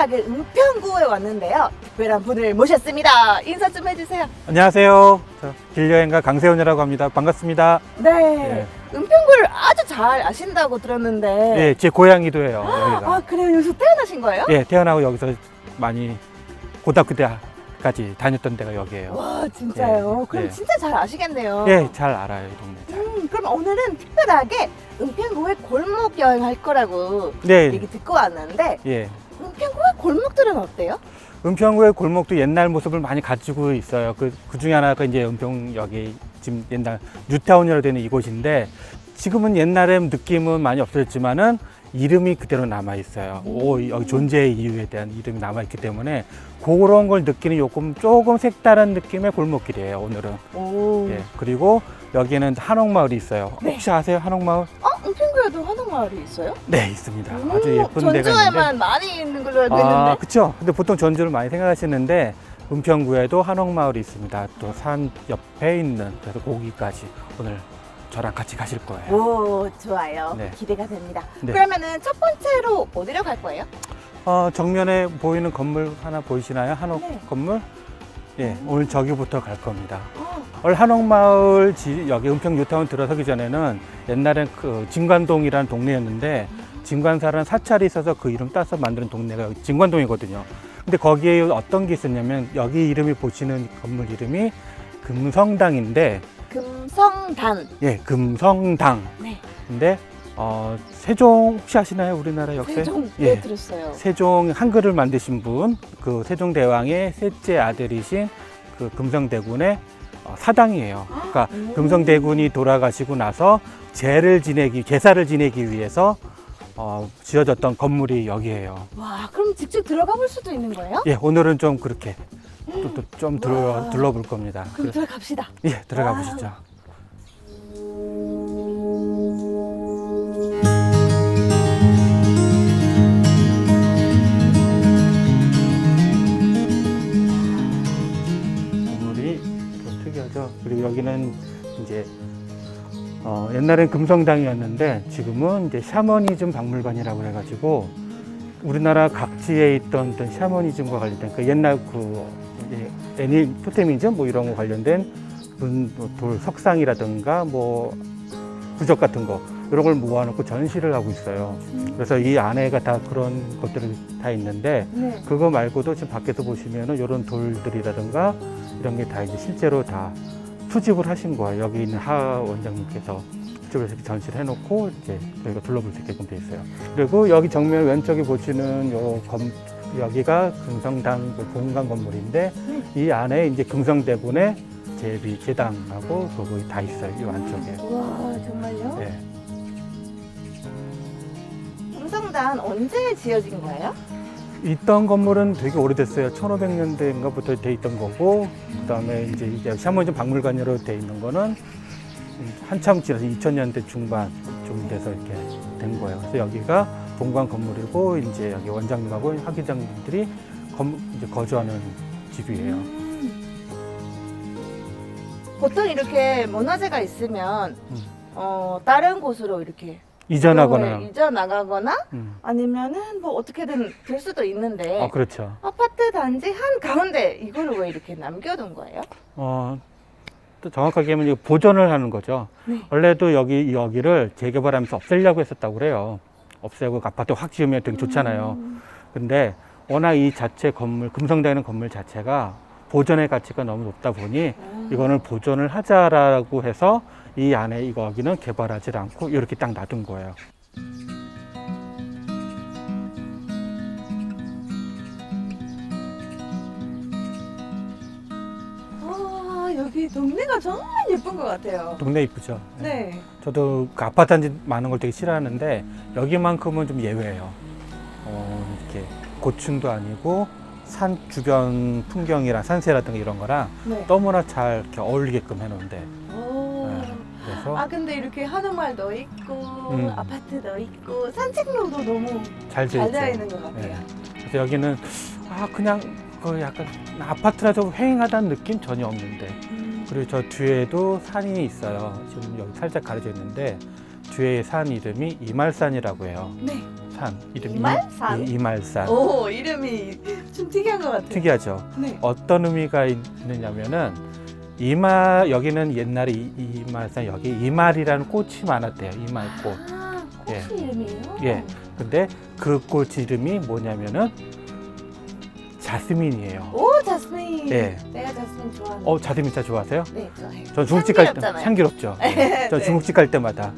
특별하게 은평구에 왔는데요. 특별한 분을 모셨습니다. 인사 좀 해주세요. 안녕하세요. 저 길여행가 강세훈이라고 합니다. 반갑습니다. 네. 은평구를 아주 잘 아신다고 들었는데. 예, 제 고향이도 해요. 여기가. 아, 그래요? 여기서 태어나신 거예요? 예, 태어나고 여기서 많이 고등학교 때까지 다녔던 데가 여기예요. 와, 진짜요? 예, 그럼 예. 진짜 잘 아시겠네요. 예, 잘 알아요, 이 동네 잘. 그럼 오늘은 특별하게 은평구의 골목 여행할 거라고 네, 얘기 듣고 왔는데 예. 은평구의 골목들은 어때요? 은평구의 골목도 옛날 모습을 많이 가지고 있어요. 그 중에 하나가 이제 은평역이 지금 옛날 뉴타운이라고 되는 이곳인데 지금은 옛날에 느낌은 많이 없어졌지만은 이름이 그대로 남아 있어요. 여기 존재의 이유에 대한 이름이 남아 있기 때문에 그런 걸 느끼는 조금 색다른 느낌의 골목길이에요. 오늘은. 오. 예. 그리고 여기에는 한옥마을이 있어요. 네. 혹시 아세요? 한옥마을? 은평구에도 한옥마을이 있어요? 네, 있습니다. 아주 예쁜 데가 전주에만 있는데. 많이 있는 걸로 알고 있는데. 그렇죠. 근데 보통 전주를 많이 생각하시는데 은평구에도 한옥마을이 있습니다. 또 산 옆에 있는, 그래서 거기까지 오늘 저랑 같이 가실 거예요. 오, 좋아요. 네. 기대가 됩니다. 네. 그러면은 첫 번째로 어디로 갈 거예요? 정면에 보이는 건물 하나 보이시나요? 한옥 네. 건물? 예, 오늘 저기부터 갈 겁니다. 어, 한옥마을 여기 은평 뉴타운 들어서기 전에는 옛날엔 그 진관동이라는 동네였는데 진관사라는 사찰이 있어서 그 이름 따서 만든 동네가 여기 진관동이거든요. 근데 거기에 어떤 게 있었냐면 여기 이름이 보시는 건물 이름이 금성당인데 금성당. 예, 금성당. 네. 근데 세종 혹시 아시나요? 우리나라 역사? 세종. 예. 네, 들었어요. 세종 한글을 만드신 분, 그 세종대왕의 셋째 아들이신 그 금성대군의 사당이에요. 그러니까 오. 금성대군이 돌아가시고 나서 제사를 지내기 위해서 지어졌던 건물이 여기예요. 와, 그럼 직접 들어가 볼 수도 있는 거예요? 예, 오늘은 좀 그렇게 좀 와. 둘러볼 겁니다. 그럼 들어갑시다. 예, 들어가 와우. 보시죠. 건물이 좀 특이하죠. 그리고 여기는 이제 옛날엔 금성당이었는데 지금은 이제 샤머니즘 박물관이라고 해가지고 우리나라 각지에 있던 어떤 샤머니즘과 관련된 그 옛날 그 애니 토테미즘 뭐 이런 거 관련된 돌 석상이라든가 뭐 부적 같은 거 이런 걸 모아놓고 전시를 하고 있어요. 그래서 이 안에가 다 그런 것들이 다 있는데 네. 그거 말고도 지금 밖에서 보시면은 이런 돌들이라든가 이런 게 다 이제 실제로 다 수집을 하신 거예요. 여기 있는 하 원장님께서 이쪽에서 이렇게 전시를 해놓고 이제 저희가 둘러볼 수 있게끔 돼 있어요. 그리고 여기 정면 왼쪽에 보시는 여기가 금성당 그 본관 건물인데 이 안에 이제 금성대군의 제비 제당하고 그거 다 있어요. 이 안쪽에. 와, 정말요? 네. 금성당 언제 지어진 거예요? 있던 건물은 되게 오래됐어요. 1500년대인가부터 돼 있던 거고, 그 다음에 이제 샤머니즘 박물관으로 돼 있는 거는 한참 지나서 2000년대 중반쯤 돼서 이렇게 된 거예요. 그래서 여기가 본관 건물이고, 이제 여기 원장님하고 학위장님들이 이제 거주하는 집이에요. 보통 이렇게 문화재가 있으면 다른 곳으로 이렇게 이전하거나. 이전 나가거나 음. 아니면은 뭐 어떻게든 될 수도 있는데 그렇죠. 아파트 단지 한 가운데 이거를 왜 이렇게 남겨둔 거예요? 또 정확하게 하면 이거 보존을 하는 거죠. 네. 원래도 여기를 재개발하면서 없애려고 했었다고 그래요. 없애고 아파트 확 지으면 되게 좋잖아요. 근데 워낙 이 자체 건물, 금성당이라는 건물 자체가 보존의 가치가 너무 높다 보니 이거는 보존을 하자라고 해서 이 안에 여기는 개발하지 않고 이렇게 딱 놔둔 거예요. 여기 동네가 정말 예쁜 것 같아요. 동네 이쁘죠? 네. 저도 그 아파트 단지 많은 걸 되게 싫어하는데 여기만큼은 좀 예외예요. 이렇게 고층도 아니고 산 주변 풍경이랑 산세라든가 이런 거랑 네. 너무나 잘 이렇게 어울리게끔 해놓은데. 오. 네. 그래서 근데 이렇게 한옥마을도 있고 아파트도 있고 산책로도 너무 잘 잘 돼 되어 있죠. 있는 것 같아요. 네. 그래서 여기는 그냥 약간 아파트라도 휑하다는 느낌 전혀 없는데. 그리고 저 뒤에도 산이 있어요. 지금 여기 살짝 가려져 있는데 뒤에 산 이름이 이말산이라고 해요. 네. 이말산. 이름이 이말산? 이말산. 오, 이름이 좀 특이한 것 같아요. 특이하죠. 네. 어떤 의미가 있느냐면은 여기는 옛날에 이말산 여기 이말이라는 꽃이 많았대요. 이말꽃. 아, 꽃이 예. 이름이에요? 예. 근데 그 꽃 이름이 뭐냐면은 자스민이에요. 오, 자스민. 예. 내가 자스민 좋아하는. 자스민 진짜 좋아하세요? 네, 좋아해요. 전 중국집 갈 때 향기롭잖아요. 향기롭죠. 예. 저 네. 중국집 갈 때마다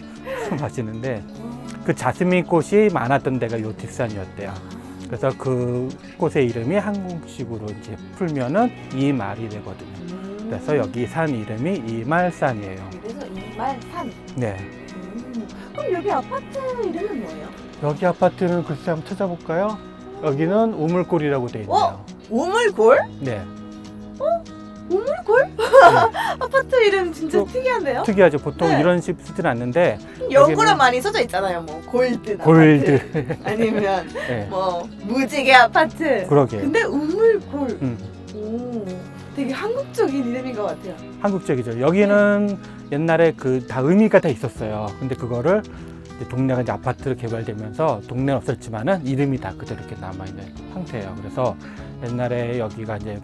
마시는데 그 자스민 꽃이 많았던 데가 요 뒷산이었대요. 그래서 그 꽃의 이름이 한국식으로 이제 풀면은 이말이 되거든요. 그래서 여기 산 이름이 이말산이에요. 그래서 이말산. 네. 그럼 여기 아파트 이름은 뭐예요? 여기 아파트는 글쎄 한번 찾아볼까요? 여기는 우물골이라고 되어 있네요. 우물골? 네. 우물골? 아파트 이름 진짜 좀 특이한데요? 특이하죠. 보통 네. 이런 식 쓰진 않는데 영구로 많이 써져 있잖아요. 뭐 골드 골드. 아파트. 아니면 네. 뭐 무지개 아파트. 그러게. 근데 우물골. 음, 오, 되게 한국적인 이름인 것 같아요. 한국적이죠. 여기는 옛날에 그 다 의미가 다 있었어요. 근데 그거를 이제 동네가 이제 아파트로 개발되면서 동네는 없었지만은 이름이 다 그대로 이렇게 남아있는 상태예요. 그래서 옛날에 여기가 이제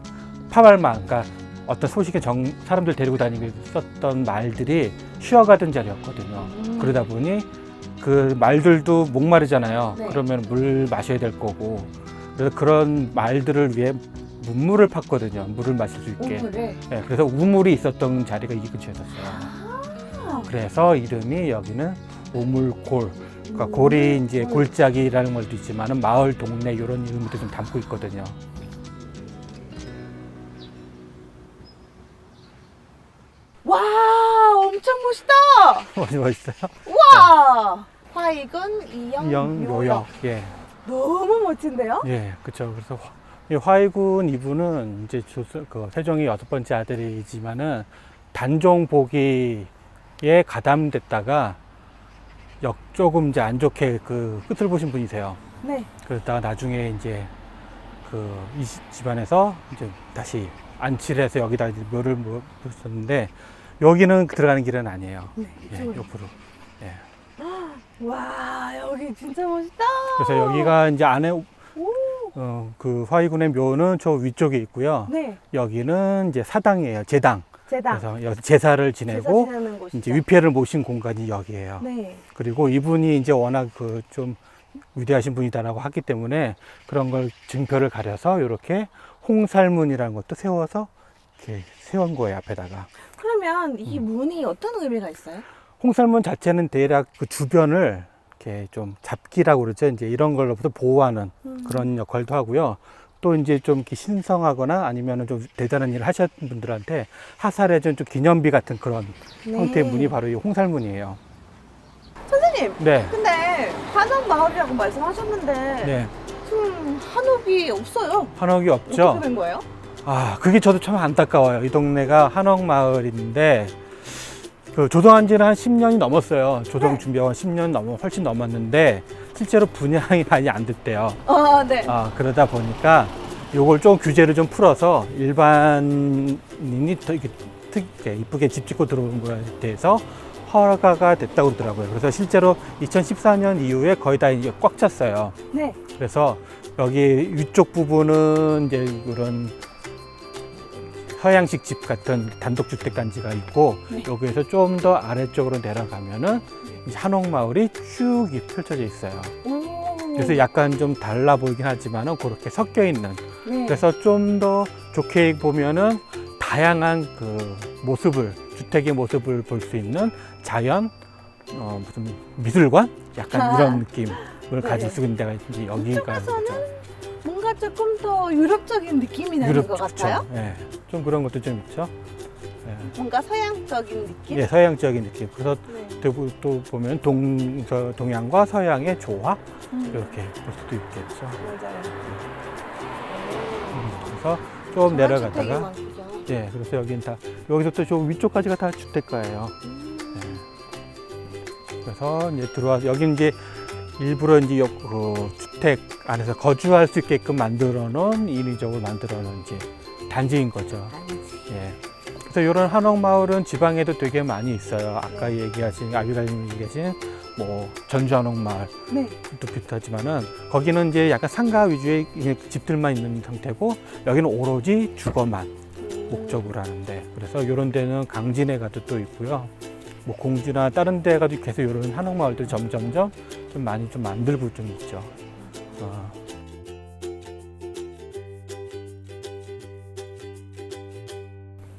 파발마, 그러니까 어떤 소식의 사람들 데리고 다니고 썼던 말들이 쉬어가던 자리였거든요. 그러다 보니 그 말들도 목마르잖아요. 네. 그러면 물 마셔야 될 거고. 그래서 그런 말들을 위해 문물을 팠거든요. 물을 마실 수 있게. 우물을. 네, 그래서 우물이 있었던 자리가 이 근처였었어요. 아, 그래서 이름이 여기는 우물골. 그러니까 골이 이제 골짜기라는 말도 있지만은 마을, 동네 이런 의미도 좀 담고 있거든요. 와, 엄청 멋있다. 멋있어요? 와, 화이군 이영 이영묘역. 예. 너무 멋진데요? 예, 그렇죠. 그래서 이 화이군 이분은 이제 세종의 6번째 아들이지만은 단종보기에 가담됐다가 조금 이제 안 좋게 그 끝을 보신 분이세요. 네. 그러다가 나중에 이제 이 집안에서 이제 다시 안치를 해서 여기다 이제 묘를 묻었는데 여기는 들어가는 길은 아니에요. 네, 예, 이쪽으로. 옆으로. 예. 와, 여기 진짜 멋있다. 그래서 여기가 이제 안에 오, 그 화이군의 묘는 저 위쪽에 있고요. 네, 여기는 이제 사당이에요. 제당. 제당. 그래서 여기 제사를 지내고 제사 지내는 곳이죠. 이제 위패를 모신 공간이 여기예요. 네. 그리고 이분이 이제 워낙 그 좀 위대하신 분이다라고 하기 때문에 그런 걸 증표를 가려서 이렇게 홍살문이라는 것도 세워서 이렇게 세운 거예요, 앞에다가. 그러면 이 문이 어떤 의미가 있어요? 홍살문 자체는 대략 그 주변을 이렇게 좀 잡기라고 그러죠. 이제 이런 걸로부터 보호하는 그런 역할도 하고요. 또 이제 좀 이렇게 신성하거나 아니면 좀 대단한 일을 하셨던 분들한테 하살해준 좀 기념비 같은 그런 네. 형태의 문이 바로 이 홍살문이에요. 선생님, 네. 근데 한옥 마을이라고 말씀하셨는데 네. 지금 한옥이 없어요. 한옥이 어떻게 없죠. 된 거예요? 아, 그게 저도 참 안타까워요. 이 동네가 한옥 마을인데 그 조성한 지는 한 10년이 넘었어요. 조성 네. 준비하고 10년 훨씬 넘었는데 실제로 분양이 많이 안 됐대요. 네. 그러다 보니까 요걸 좀 규제를 좀 풀어서 일반인이 더 이렇게 이쁘게 집 짓고 들어오는 거에 대해서 허가가 됐다고 그러더라고요. 그래서 실제로 2014년 이후에 거의 다 이제 꽉 찼어요. 네. 그래서 여기 위쪽 부분은 이제 그런 서양식 집 같은 단독주택 단지가 있고 네. 여기에서 좀 더 아래쪽으로 내려가면은 이제 한옥마을이 쭉 펼쳐져 있어요. 오. 그래서 약간 좀 달라 보이긴 하지만은 그렇게 섞여 있는. 네. 그래서 좀 더 좋게 보면은 다양한 그 모습을 주택의 모습을 볼 수 있는 자연 무슨 미술관 약간 이런 느낌을 네. 가질 수 있는 데가 이제 여기가 이쪽에서는 그렇죠. 뭔가 조금 더 유럽적인 느낌이 나는 것 같아요. 예, 좀 그런 것도 좀 있죠. 예. 뭔가 서양적인 느낌? 예, 서양적인 느낌. 그래서 네. 또 보면 동양과 서양의 조화 이렇게 볼 수도 있겠죠. 맞아요. 그래서 좀 주택이 내려가다가 많군요. 예, 그래서 여긴 다 여기서 또 저 위쪽까지가 다 주택가예요. 예. 그래서 이제 들어와서 여기 이제 일부러 이제 주택 안에서 거주할 수 있게끔 만들어 놓은 인위적으로 만들어 놓은 이제 단지인 거죠. 예. 그래서 이런 한옥마을은 지방에도 되게 많이 있어요. 아까 얘기하신 아비가님 얘기하신 뭐 전주 한옥마을도 네. 비슷하지만은 거기는 이제 약간 상가 위주의 집들만 있는 상태고 여기는 오로지 주거만 목적으로 하는데 그래서 이런 데는 강진에 가도 또 있고요. 뭐 공주나 다른 데 가도 계속 이런 한옥마을들 점점점 좀 많이 좀 만들고 좀 있죠.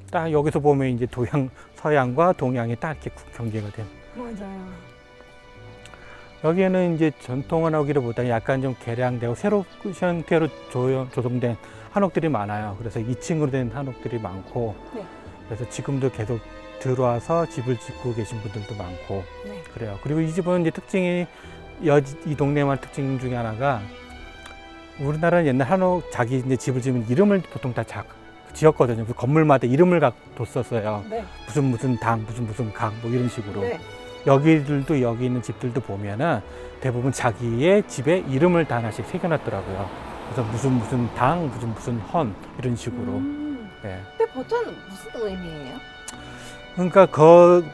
딱 여기서 보면 이제 서양과 동양이 딱 이렇게 경계가 된. 맞아요. 여기에는 이제 전통 한옥이라보다 약간 좀 개량되고 새로 형태로 조성된 한옥들이 많아요. 그래서 2층으로 된 한옥들이 많고, 네. 그래서 지금도 계속 들어와서 집을 짓고 계신 분들도 많고, 네. 그래요. 그리고 이 집은 이제 특징이 이 동네만 특징 중에 하나가 우리나라는 옛날 한옥 자기 이제 집을 지으면 이름을 보통 다 지었거든요. 그 건물마다 이름을 뒀었어요. 네. 무슨 당, 무슨 강, 뭐 이런 식으로. 네. 여기들도 여기 있는 집들도 보면은 대부분 자기의 집에 이름을 다 하나씩 새겨놨더라고요. 그래서 무슨 당, 무슨 헌 이런 식으로. 네. 근데 보통 무슨 의미예요? 그러니까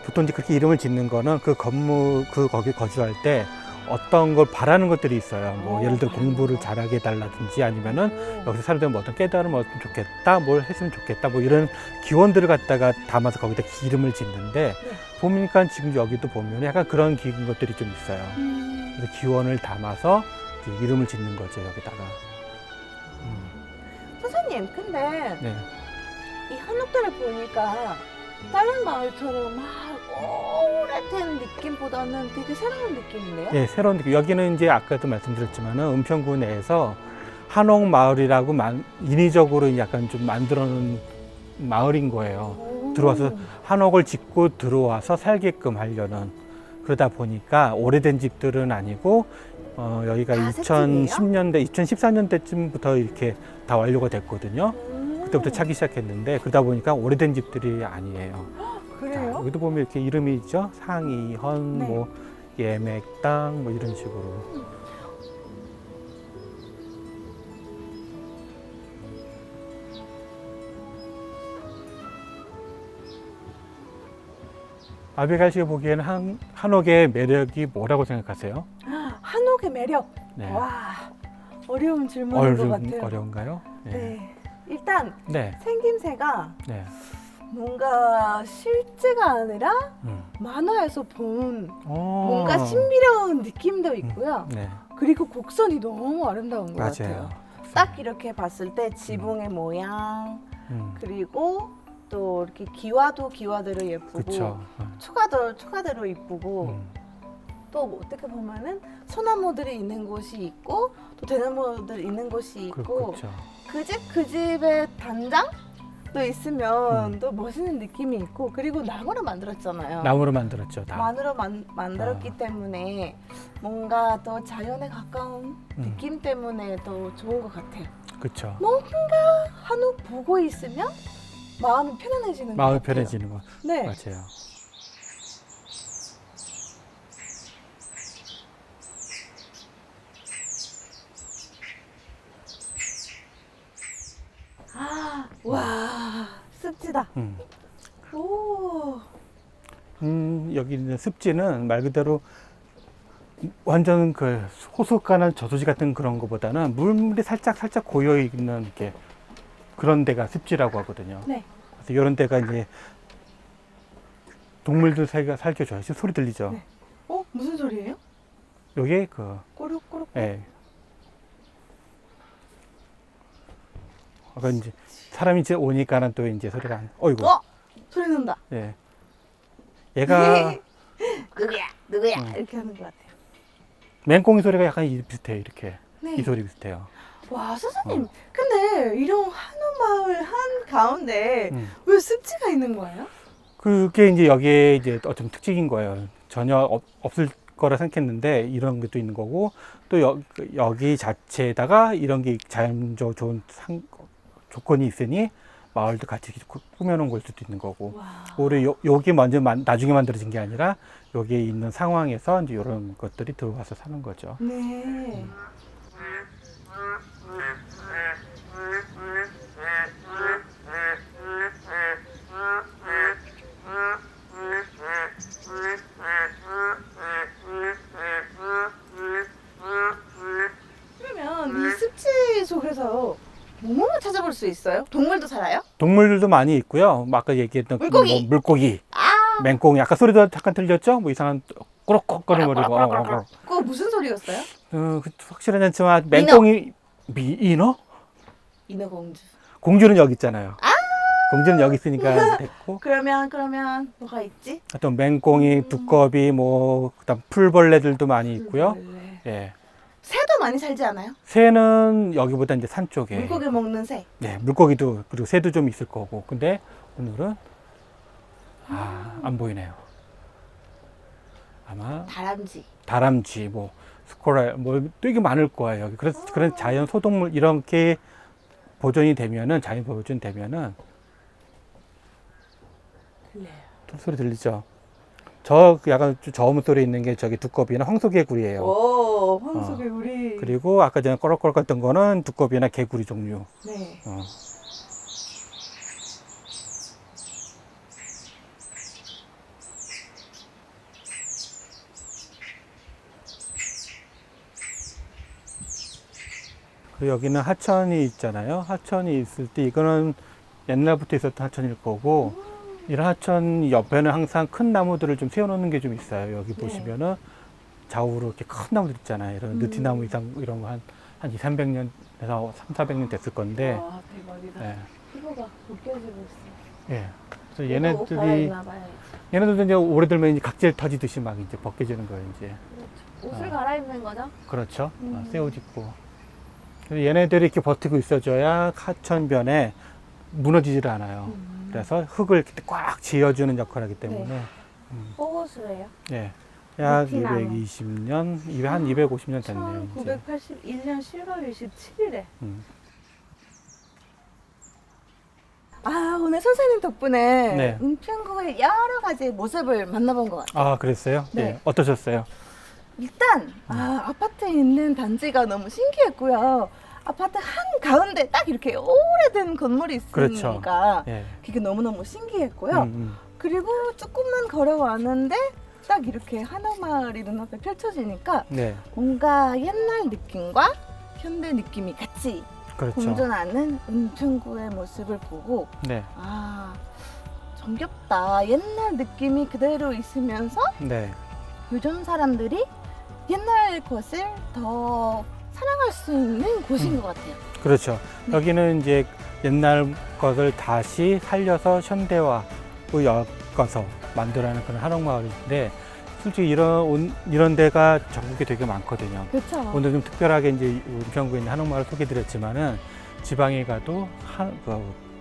보통 이제 그렇게 이름을 짓는 거는 그 건물 거기 거주할 때 어떤 걸 바라는 것들이 있어요. 뭐 예를 들어 공부를 잘하게 해달라든지 아니면은 여기서 사람들은 뭐 어떤 깨달음을 얻으면 좋겠다, 뭘 했으면 좋겠다, 뭐 이런 기원들을 갖다가 담아서 거기다 이름을 짓는데 보니까 지금 여기도 보면 약간 그런 것들이 좀 있어요. 그래서 기원을 담아서 이제 이름을 짓는 거죠, 여기다가. 선생님, 근데 네. 이 한옥들을 보니까 다른 마을처럼 막 오래된 느낌보다는 되게 새로운 느낌인데요? 네, 새로운 느낌. 여기는 이제 아까도 말씀드렸지만은 은평구 내에서 한옥 마을이라고 인위적으로 약간 좀 만들어 놓은 마을인 거예요. 들어와서 한옥을 짓고 들어와서 살게끔 하려는. 그러다 보니까 오래된 집들은 아니고 여기가 다 2010년대, 2014년대쯤부터 이렇게 다 완료가 됐거든요. 그때부터 차기 시작했는데 그러다 보니까 오래된 집들이 아니에요. 자, 그래요? 여기도 보면 이렇게 이름이 있죠. 상이, 헌, 네. 뭐 예맥당 뭐 이런 식으로. 아비가일 씨가 보기에는 한옥의 매력이 뭐라고 생각하세요? 한옥의 매력. 네. 와, 어려운 질문인 것 같아요. 어려운가요? 네. 네. 일단 네. 생김새가 네. 뭔가 실제가 아니라 만화에서 본 뭔가 오. 신비로운 느낌도 있고요. 네. 그리고 곡선이 너무 아름다운 것 맞아요. 같아요. 딱 이렇게 봤을 때 지붕의 모양 그리고 또 이렇게 기와대로 예쁘고 그렇죠. 초가대로 예쁘고 또 어떻게 보면은 소나무들이 있는 곳이 있고 또 대나무들 있는 곳이 있고 그렇죠. 그 집의 단장도 있으면 또 멋있는 느낌이 있고 그리고 나무로 만들었잖아요. 나무로 만들었죠. 다. 나무로 만들었기 때문에 뭔가 더 자연에 가까운 느낌 때문에 더 좋은 것 같아요. 그렇죠. 뭔가 한옥 보고 있으면 마음이 편안해지는 것 마음이 같아요. 편해지는 거. 네. 맞아요. 와, 습지다. 오. 여기 있는 습지는 말 그대로 완전 그 호숫가나 저수지 같은 그런 것보다는 물이 살짝 고여 있는 이렇게 그런 데가 습지라고 하거든요. 네. 그래서 이런 데가 이제 동물들 살기 좋아요. 지금 소리 들리죠? 네. 무슨 소리예요? 요게 꼬르꼬르. 예. 아까 이제 사람이 이제 오니까는 또 이제 소리가 어이구. 소리 난다. 예. 얘가 누구야 이렇게 하는 것 같아요. 맹꽁이 소리가 약간 비슷해요. 이렇게 네. 이 소리 비슷해요. 와, 선생님. 근데 이런 한옥마을 한 가운데 왜 습지가 있는 거예요? 그게 이제 여기에 이제 어떤 특징인 거예요. 전혀 없을 거라 생각했는데 이런 것도 있는 거고 또 여기 자체에다가 이런 게 자연적 좋은 조건이 있으니 마을도 같이 꾸며놓은 걸 수도 있는 거고 올해 여기 먼저 나중에 만들어진 게 아니라 여기에 있는 상황에서 이제 이런 것들이 들어와서 사는 거죠. 네. 있어요? 동물도 살아요? 동물들도 많이 있고요. 뭐 아까 얘기했던 물고기! 뭐 물고기, 아, 맹꽁이. 아까 소리도 잠깐 들렸죠? 뭐 이상한 꼬락꼬락거리고. 그거 무슨 소리였어요? 확실하지 않지만 맹꽁이 인어? 인어공주. 공주는 여기 있잖아요. 공주는 여기 있으니까 됐고. 그러면 뭐가 있지? 또 맹꽁이, 두꺼비, 뭐 그다음 풀벌레들도 많이 있고요. 원래. 예. 새도 많이 살지 않아요? 새는 여기보다 이제 산 쪽에. 물고기 먹는 새. 네, 물고기도 그리고 새도 좀 있을 거고. 근데 오늘은 안 보이네요. 아마 다람쥐, 뭐 스코랄, 뭐 되게 많을 거예요. 여기 그래서 그런 자연 소동물 이렇게 보존이 되면은 자연 보존 되면은 들려요. 소리 들리죠? 저 약간 좀 저음 소리 있는 게 저기 두꺼비나 황소개구리예요. 오, 황소개구리. 그리고 아까 전에 꺼럭꺼럭했던 거는 두꺼비나 개구리 종류. 네. 그리고 여기는 하천이 있잖아요. 하천이 있을 때 이거는 옛날부터 있었던 하천일 거고 이런 하천 옆에는 항상 큰 나무들을 좀 세워놓는 게 좀 있어요. 여기 네. 보시면은 좌우로 이렇게 큰 나무들 있잖아요. 이런 느티나무 이상 이런 거 한 2, 300년에서 3, 400년 됐을 건데. 와, 대박이다. 예. 피부가 벗겨지고 있어. 예. 그래서 옷 얘네들이 갈아입나 봐요. 얘네들도 이제 오래들면 이제 각질 터지듯이 막 이제 벗겨지는 거예요. 이제. 옷을 갈아입는 거죠? 그렇죠. 새 옷 입고. 그래서 얘네들이 이렇게 버티고 있어줘야 하천변에 무너지질 않아요. 그래서 흙을 이렇게 꽉 지어주는 역할을 하기 때문에. 호호수예요. 예. 약 느티나무. 220년, 한 250년 됐네요. 이제. 1981년 10월 27일에. 음. 아, 오늘 선생님 덕분에 네. 은평구의 여러 가지 모습을 만나본 것 같아요. 아, 그랬어요? 네. 예. 어떠셨어요? 일단 아파트에 있는 단지가 너무 신기했고요. 아파트 한 가운데 딱 이렇게 오래된 건물이 있으니까 그렇죠. 예. 그게 너무너무 신기했고요. 그리고 조금만 걸어왔는데 딱 이렇게 한옥마을이 눈앞에 펼쳐지니까 네. 뭔가 옛날 느낌과 현대 느낌이 같이 그렇죠. 공존하는 은평구의 모습을 보고 네. 아, 정겹다. 옛날 느낌이 그대로 있으면서 네. 요즘 사람들이 옛날 것을 더 사랑할 수 있는 곳인 것 같아요. 그렇죠. 네. 여기는 이제 옛날 것을 다시 살려서 현대화로 엮어서 만들어내는 그런 한옥마을인데 솔직히 이런 데가 전국에 되게 많거든요. 그렇죠. 오늘 좀 특별하게 이제 은평구에 있는 한옥마을 소개드렸지만은 지방에 가도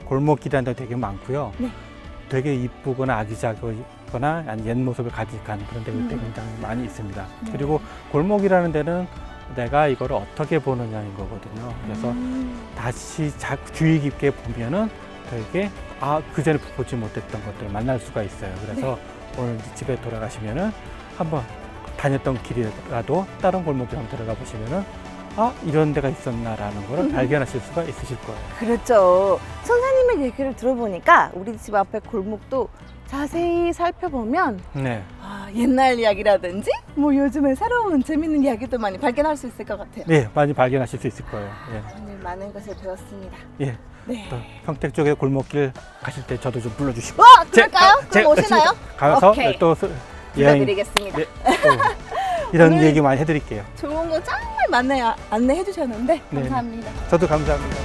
골목길이라는 데 되게 많고요. 네. 되게 이쁘거나 아기자기거나 아니 옛 모습을 가져간 그런 데가 굉장히 많이 있습니다. 네. 그리고 골목이라는 데는 내가 이거를 어떻게 보느냐인 거거든요. 그래서 다시 주의 깊게 보면은 되게 그전에 보지 못했던 것들을 만날 수가 있어요. 그래서 오늘 집에 돌아가시면은 한번 다녔던 길이라도 다른 골목에 한번 들어가 보시면은 이런 데가 있었나라는 거를 발견하실 수가 있으실 거예요. 그렇죠. 선생님의 얘기를 들어보니까 우리 집 앞에 골목도 자세히 살펴보면 네. 옛날 이야기라든지 뭐 요즘에 새로운 재밌는 이야기도 많이 발견할 수 있을 것 같아요. 네, 많이 발견하실 수 있을 거예요. 예. 오늘 많은 것을 배웠습니다. 예. 네. 또 평택 쪽에 골목길 가실 때 저도 좀 불러주시고. 그럴까요? 그럼 오시나요? 가서 오케이. 또 여행 불러드리겠습니다. 또 이런 오늘 얘기 많이 해드릴게요. 좋은 거 정말 많이 안내해 주셨는데 네. 감사합니다. 저도 감사합니다.